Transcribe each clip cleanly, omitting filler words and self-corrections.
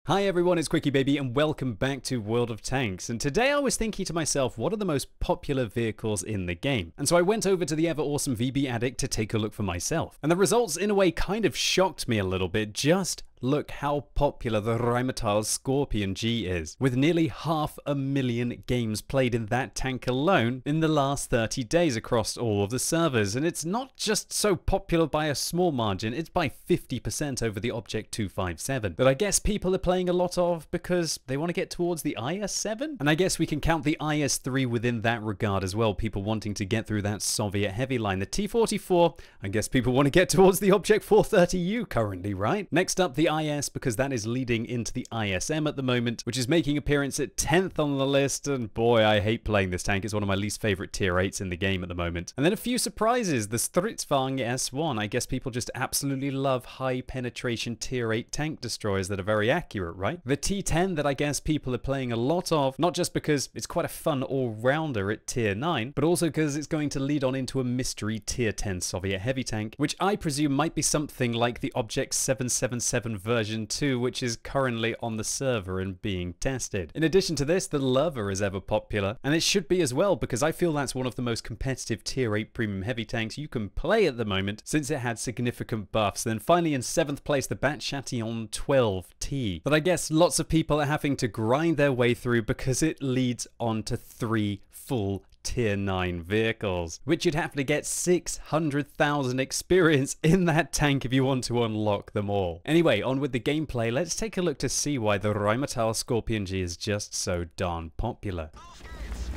Hi everyone, it's QuickyBaby and welcome back to World of Tanks. And today I was thinking to myself, what are the most popular vehicles in the game? And so I went over to the ever awesome VB Addict to take a look for myself. And the results in a way kind of shocked me a little bit. Just look how popular the Skorpion G is, with nearly 500,000 games played in that tank alone in the last 30 days across all of the servers. And it's not just so popular by a small margin, it's by 50% over the Object 257 that I guess people are playing a lot of because they want to get towards the IS-7? And I guess we can count the IS-3 within that regard as well, people wanting to get through that Soviet heavy line. The T-44, I guess people want to get towards the Object 430U currently, right? Next up, the IS, because that is leading into the ISM at the moment, which is making appearance at 10th on the list, and boy, I hate playing this tank. It's one of my least favorite tier 8s in the game at the moment. And then a few surprises. The Stretchy S1, I guess people just absolutely love high penetration tier 8 tank destroyers that are very accurate, right? The T10 that I guess people are playing a lot of, not just because it's quite a fun all-rounder at tier 9, but also because it's going to lead on into a mystery tier 10 Soviet heavy tank, which I presume might be something like the Object 777 version 2, which is currently on the server and being tested. In addition to this, the Lover is ever popular, and it should be as well because I feel that's one of the most competitive tier 8 premium heavy tanks you can play at the moment since it had significant buffs. Then finally in 7th place, the Batchation 12T, that I guess lots of people are having to grind their way through because it leads on to 3 full tier 9 vehicles, which you'd have to get 600,000 experience in that tank if you want to unlock them all. Anyway, on with the gameplay. Let's take a look to see why the Skorpion G is just so darn popular.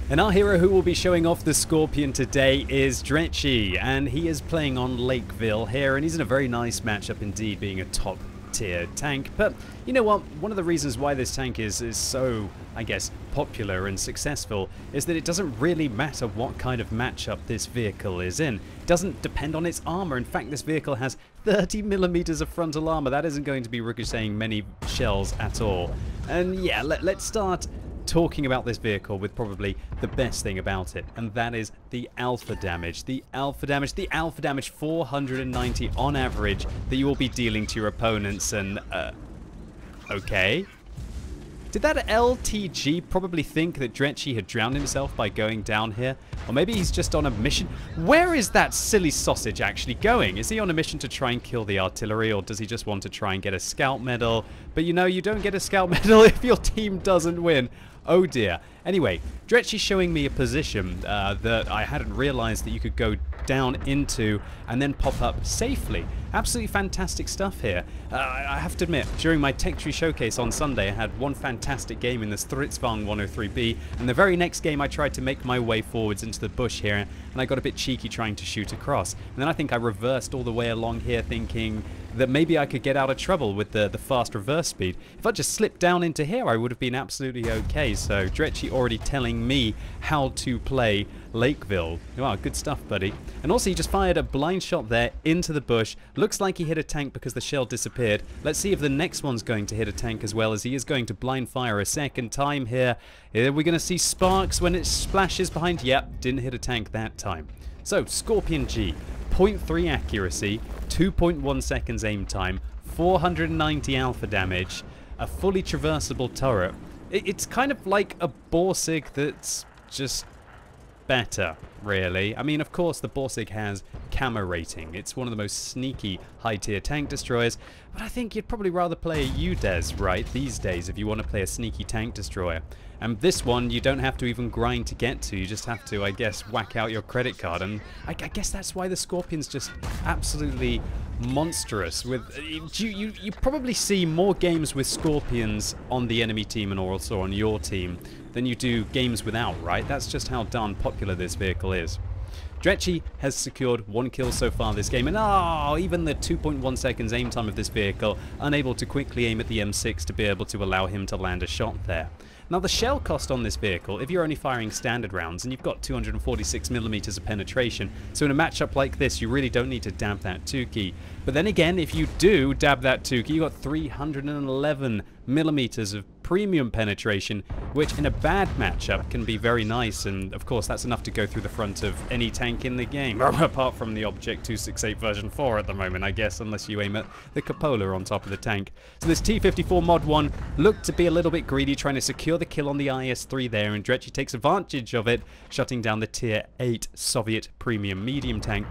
And our hero who will be showing off the Skorpion today is Stretchy, and he is playing on Lakeville here, and he's in a very nice matchup indeed, being a top tier tank. But you know what, one of the reasons why this tank is so, I guess, popular and successful is that it doesn't really matter what kind of matchup this vehicle is in. It doesn't depend on its armor. In fact, this vehicle has 30mm of frontal armor. That isn't going to be ricocheting many shells at all. And yeah, let's start talking about this vehicle with probably the best thing about it, and that is the alpha damage. The alpha damage 490 on average that you will be dealing to your opponents. And okay, did that LTG probably think that Stretchy had drowned himself by going down here? Or maybe he's just on a mission? Where is that silly sausage actually going? Is he on a mission to try and kill the artillery, or does he just want to try and get a scout medal? But you know, you don't get a scout medal if your team doesn't win. Oh dear. Anyway, Stretchy's showing me a position that I hadn't realized that you could go down into and then pop up safely. Absolutely fantastic stuff here. I have to admit, during my Tech Tree Showcase on Sunday, I had one fantastic game in the Stretchy 103B, and the very next game I tried to make my way forwards into the bush here, and I got a bit cheeky trying to shoot across. And then I think I reversed all the way along here thinking that maybe I could get out of trouble with the fast reverse speed. If I just slipped down into here, I would have been absolutely okay. So Stretchy already telling me how to play Lakeville. Wow, good stuff, buddy. And also he just fired a blind shot there into the bush. Looks like he hit a tank because the shell disappeared. Let's see if the next one's going to hit a tank as well, as he is going to blind fire a second time here. We're going to see sparks when it splashes behind. Yep, didn't hit a tank that time. So Skorpion G, 0.3 accuracy, 2.1 seconds aim time, 490 alpha damage, a fully traversable turret. It's kind of like a Borsig that's just better, really. I mean, of course, the Borsig has camo rating. It's one of the most sneaky high-tier tank destroyers, but I think you'd probably rather play a UDES, right, these days if you want to play a sneaky tank destroyer. And this one, you don't have to even grind to get to. You just have to, I guess, whack out your credit card. And I guess that's why the Skorpion's just absolutely monstrous. With you probably see more games with Skorpions on the enemy team and also on your team than you do games without, right? That's just how darn popular this vehicle is. Stretchy has secured 1 kill so far this game, and even the 2.1 seconds aim time of this vehicle, unable to quickly aim at the M6 to be able to allow him to land a shot there. Now the shell cost on this vehicle, if you're only firing standard rounds, and you've got 246mm of penetration, so in a matchup like this you really don't need to dab that 2 key. But then again, if you do dab that 2 key, you've got 311mm of premium penetration, which in a bad matchup can be very nice, and of course that's enough to go through the front of any tank in the game, apart from the Object 268 version 4 at the moment, I guess, unless you aim at the cupola on top of the tank. So this T-54 Mod 1 looked to be a little bit greedy, trying to secure the kill on the IS-3 there, and Stretchy takes advantage of it, shutting down the Tier 8 Soviet premium medium tank.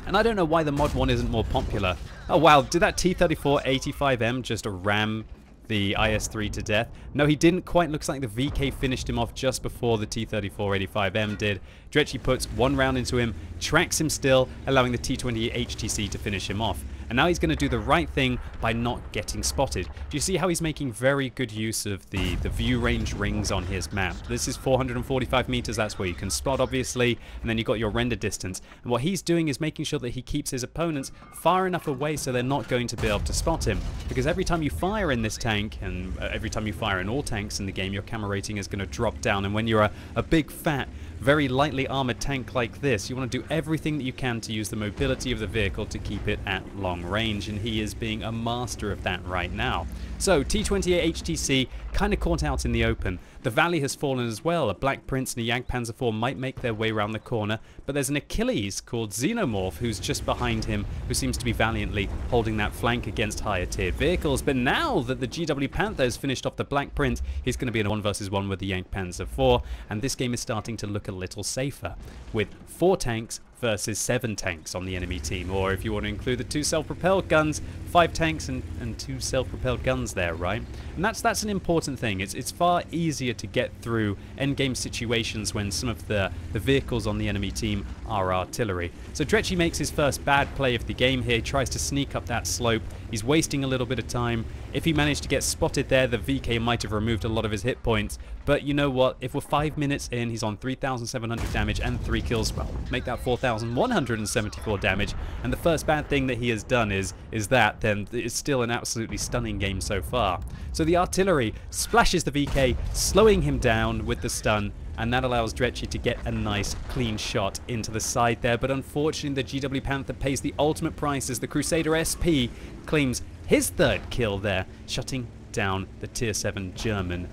And I don't know why the Mod 1 isn't more popular. Oh wow, did that T-34 85M just ram the IS-3 to death? No, he didn't quite. Looks like the VK finished him off just before the T-34 85M did. Stretchy puts one round into him, tracks him still, allowing the T-28 HTC to finish him off. And now he's going to do the right thing by not getting spotted. Do you see how he's making very good use of the view range rings on his map? This is 445 meters, that's where you can spot, obviously, and then you've got your render distance. And what he's doing is making sure that he keeps his opponents far enough away so they're not going to be able to spot him. Because every time you fire in this tank, and every time you fire in all tanks in the game, your camera rating is going to drop down. And when you're a big, fat, very lightly armored tank like this, you want to do everything that you can to use the mobility of the vehicle to keep it at long range, and he is being a master of that right now. So T-28 HTC kind of caught out in the open. The valley has fallen as well. A Black Prince and a Jagdpanzer IV might make their way around the corner, but there's an Achilles called Xenomorph who's just behind him, who seems to be valiantly holding that flank against higher tiered vehicles. But now that the GW Panther has finished off the Black Prince, he's going to be in a 1 versus 1 with the Jagdpanzer IV, and this game is starting to look a little safer, with 4 tanks versus 7 tanks on the enemy team, or if you want to include the 2 self-propelled guns, 5 tanks and 2 self-propelled guns there, right? And that's an important thing. It's far easier to get through endgame situations when some of the vehicles on the enemy team are artillery. So Stretchy makes his first bad play of the game here. He tries to sneak up that slope. He's wasting a little bit of time. If he managed to get spotted there, the VK might have removed a lot of his hit points. But you know what? If we're 5 minutes in, he's on 3,700 damage and 3 kills. Well, make that 4,174 damage. And the first bad thing that he has done is that, then it's still an absolutely stunning game so far. So the artillery splashes the VK, slowing him down with the stun, and that allows Stretchy to get a nice clean shot into the side there. But unfortunately, the GW Panther pays the ultimate price as the Crusader SP claims his 3rd kill there, shutting down the Tier 7 German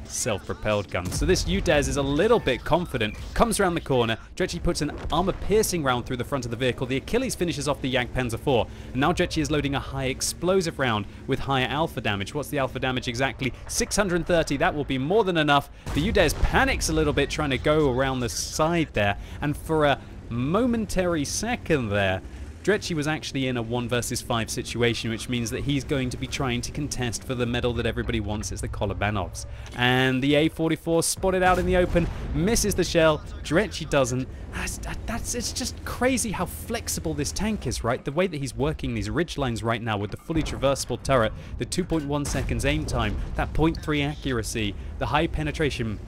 self-propelled gun. So this UDES is a little bit confident, comes around the corner, Stretchy puts an armor-piercing round through the front of the vehicle, the Achilles finishes off the Jagdpanzer IV, and now Stretchy is loading a high explosive round with higher alpha damage. What's the alpha damage exactly? 630, that will be more than enough. The UDES panics a little bit trying to go around the side there, and for a momentary second there, Stretchy was actually in a 1 versus 5 situation, which means that he's going to be trying to contest for the medal that everybody wants. It's the Kolobanovs. And the A44 spotted out in the open, misses the shell. Stretchy doesn't. It's just crazy how flexible this tank is, right? The way that he's working these ridge lines right now with the fully traversable turret, the 2.1 seconds aim time, that 0.3 accuracy, the high penetration.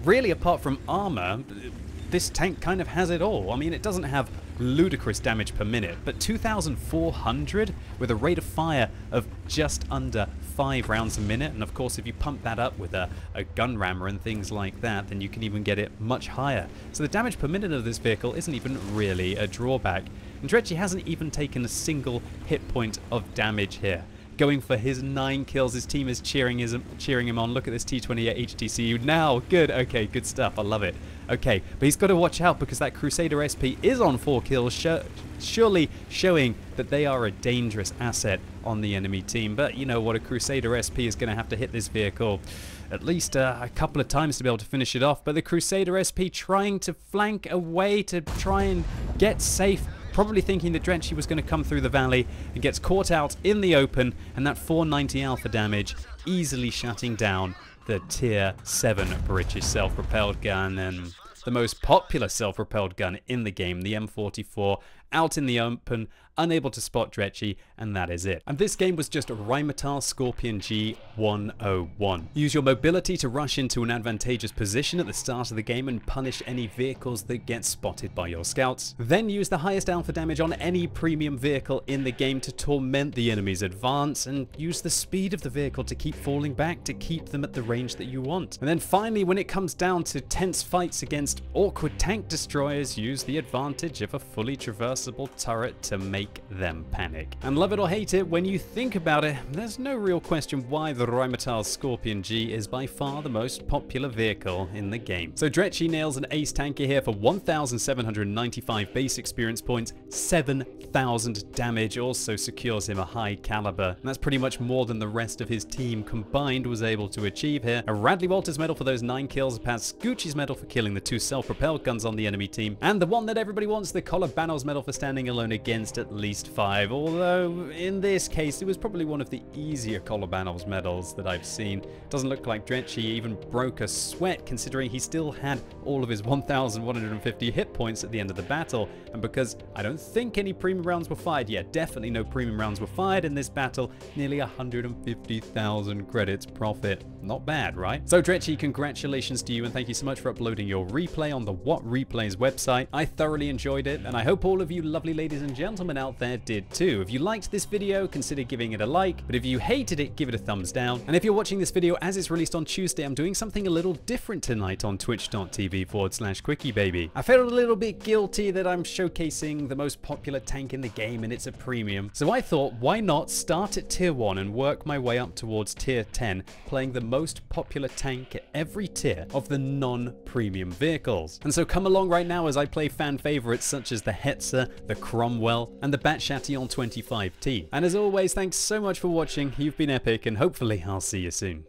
Really, apart from armor, this tank kind of has it all. I mean, it doesn't have ludicrous damage per minute, but 2,400 with a rate of fire of just under 5 rounds a minute. And of course, if you pump that up with a gun rammer and things like that, then you can even get it much higher. So the damage per minute of this vehicle isn't even really a drawback. And Stretchy hasn't even taken a single hit point of damage here. Going for his 9 kills, his team is cheering him on. Look at this T-28 HTCU now. Good, okay, good stuff. I love it. Okay, but he's got to watch out because that Crusader SP is on 4 kills, surely showing that they are a dangerous asset on the enemy team. But you know what, a Crusader SP is going to have to hit this vehicle at least a couple of times to be able to finish it off. But the Crusader SP trying to flank away to try and get safe, probably thinking that Stretchy was going to come through the valley, and gets caught out in the open, and that 490 alpha damage easily shutting down the Tier 7 British self-propelled gun, and the most popular self-propelled gun in the game, the M44, out in the open, unable to spot Stretchy, and that is it. And this game was just Rheinmetall Skorpion G 101. Use your mobility to rush into an advantageous position at the start of the game and punish any vehicles that get spotted by your scouts. Then use the highest alpha damage on any premium vehicle in the game to torment the enemy's advance, and use the speed of the vehicle to keep falling back to keep them at the range that you want. And then finally, when it comes down to tense fights against awkward tank destroyers, use the advantage of a fully traversable reversible turret to make them panic. And love it or hate it, when you think about it, there's no real question why the Rheinmetall's Skorpion G is by far the most popular vehicle in the game. So Stretchy nails an ace tanker here for 1,795 base experience points, 7,000 damage, also secures him a high caliber, and that's pretty much more than the rest of his team combined was able to achieve here. A Radley Walters medal for those 9 kills, a Paz Scucci's medal for killing the 2 self-propelled guns on the enemy team, and the one that everybody wants, the Colabanos medal for standing alone against at least 5, although in this case it was probably one of the easier Colabanos medals that I've seen. Doesn't look like Stretchy even broke a sweat considering he still had all of his 1,150 hit points at the end of the battle, and because I don't think any premium rounds were fired yet, definitely no premium rounds were fired in this battle, nearly 150,000 credits profit. Not bad, right? So Stretchy, congratulations to you, and thank you so much for uploading your replay on the WOT Replays website. I thoroughly enjoyed it, and I hope all of you lovely ladies and gentlemen out there did too. If you liked this video, consider giving it a like, but if you hated it, give it a thumbs down. And if you're watching this video as it's released on Tuesday, I'm doing something a little different tonight on twitch.tv/QuickyBaby. I felt a little bit guilty that I'm showcasing the most popular tank in the game and it's a premium, so I thought, why not start at tier 1 and work my way up towards tier 10, playing the most popular tank at every tier of the non-premium vehicles. And so come along right now as I play fan favorites such as the Hetzer, the Cromwell, and the Bat Chatillon 25T. And as always, thanks so much for watching, you've been epic, and hopefully I'll see you soon.